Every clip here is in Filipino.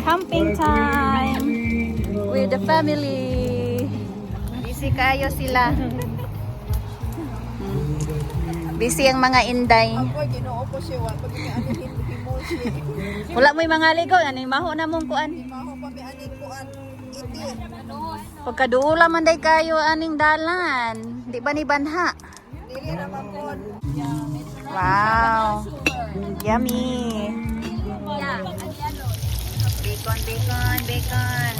Camping time with the family. Busy kayo sila. Busy ang mga inday. Wala mo'y mga ligo. Ano yung maho na mong kuan? Pagkaduula man day kayo aning dalan. Di ba ni banha? Wow. Yummy. Bacon.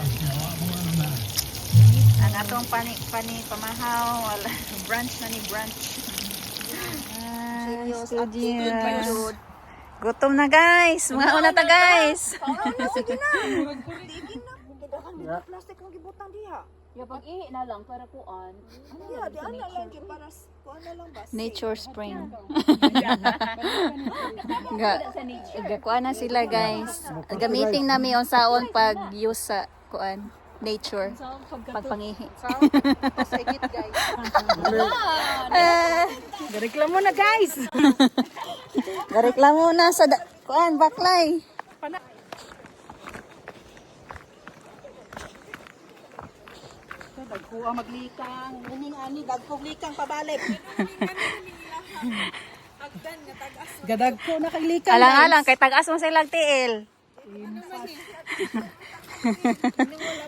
Ang atong pani pamahaw. Brunch na ni brunch. Studio. Gutom na guys. Mga una ta guys. Sige na. Plastic ang gibutang diha. Ya pag ihi na lang para kuan. Diha, di ana lang gyud para kuan na lang ba? Nature spring. Kuan na sila guys. Gamitin nami unsaon pag use sa kuan nature pagpangihi. Pasagit guys. Gareklamo na guys. Gareklamo na sa kuan baklay. Dagko maglikang, ani dagko likang pabalik. Agdan nga tagas. Gadagko na kay likang. Alang-alang kay tagas mo sa ilang tiil. Wala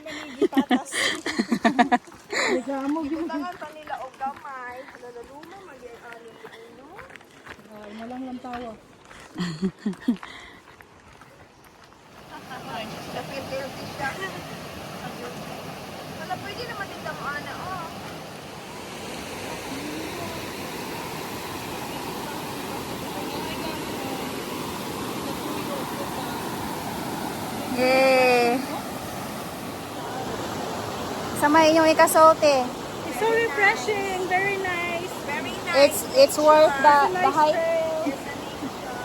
man ni gipatas. Ligamo gyud. Tangan pa nila og gamay, laluma magi ani ano. Ay na lang tawa. Kapil-pil siya. Wala pwede naman din mo ana oh. Yay! Sama inyong ikasote. It's so refreshing, very nice. Very nice. It's worth the hike.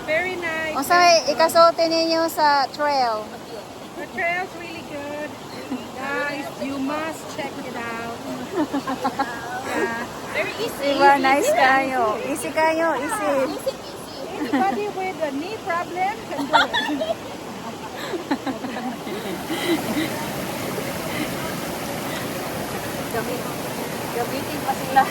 Very nice. Unsa ikasote ninyo sa trail? The trail's really good. Guys, you must check it out. Yeah. Very easy. Diba? Nice kayo. Easy kayo. Easy. Anybody with a knee problem can do it. Gamitin pa sila.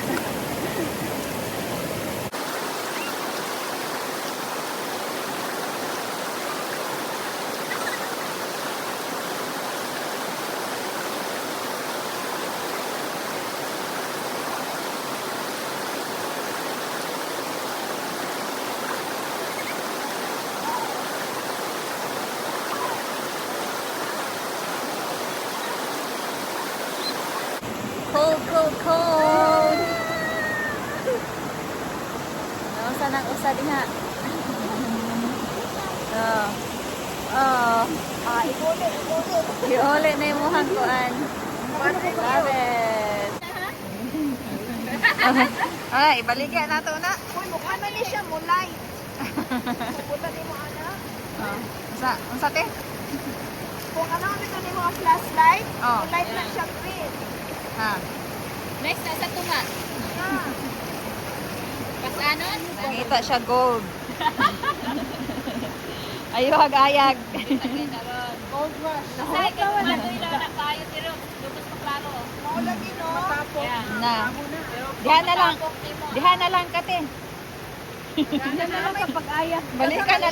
Cold. Nausa nang usa diha. Ihuli na yung muhang kuan. Love it. Ay, ibaligya na to na. Uy, mukha na ni siya mulay. Pupunta ni mo ana. Unsa te? Kung ano nito ni mga flashlight, Oh. light na siya green. Ha. Next na sa tunga. Pasanon? Nakita siya gold. Ayag. Gold rush. Say ka na na kayo tiro. Lubos pa klaro. Mao lagi no. Matapok. Na. Diha na lang kate. Balik ka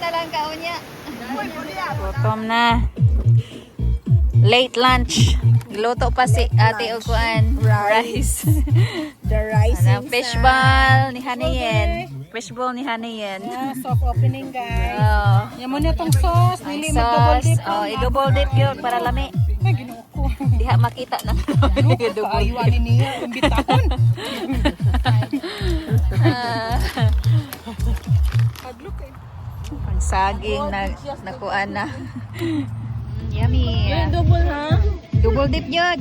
na lang kaunya. Uy, buliya. Gutom na. Late lunch. Luto pa si Ate Uguan. Rice. The rice. Fishball ni Hanayen. Yeah, soft opening guys. Oh. Yan mo na itong sauce. Ang Dili mag-double sauce. dip. Oh, i-double dip yun para lami. Ay, ginoo ko. Diha makita na. I-double Ayuanin niya. Imbitahon. Paglook eh. Ang saging na nakuan na. Yummy. Double ha? Double dip yun.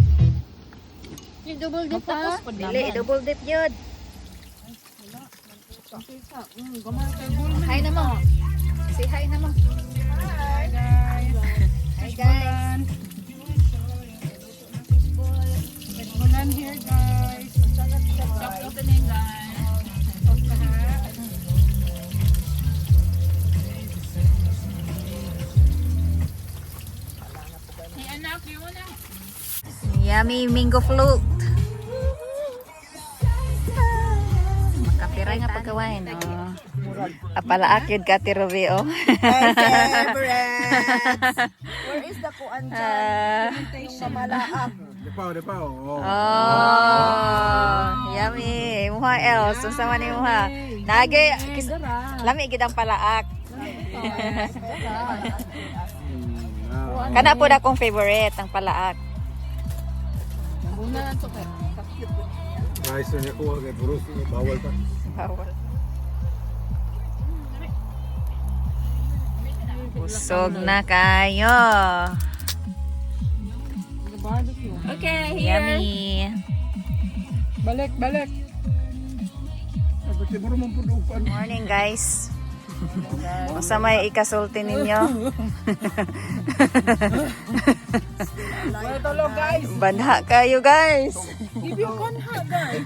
Yung double dip ha? Dili, double dip yun. Hi naman. Say hi naman. Hi guys. Hi guys. Fishbolan here guys. Soft opening guys. Soft na ha? Yummy mango float. Makapiray nga pagkawain. Oh. Apalaak yun ka, Tirobi, oh. My favorites. Where is the kuan dyan? Yung mamalaak. Depaw. Oh. Oh, yummy. Muha else. Susama ni Muha. Nage, lami gid ang palaak. Kana po na kong favorite, ang palaak. Guys, niya ko kay burus bawal pa. Bawal. Busog na kayo. Okay, Yummy. Balik. Pati buro man pud upan. Morning, guys. Kung may ikasulti ninyo. Tulog guys. Banha kayo, guys. Give you konha guys.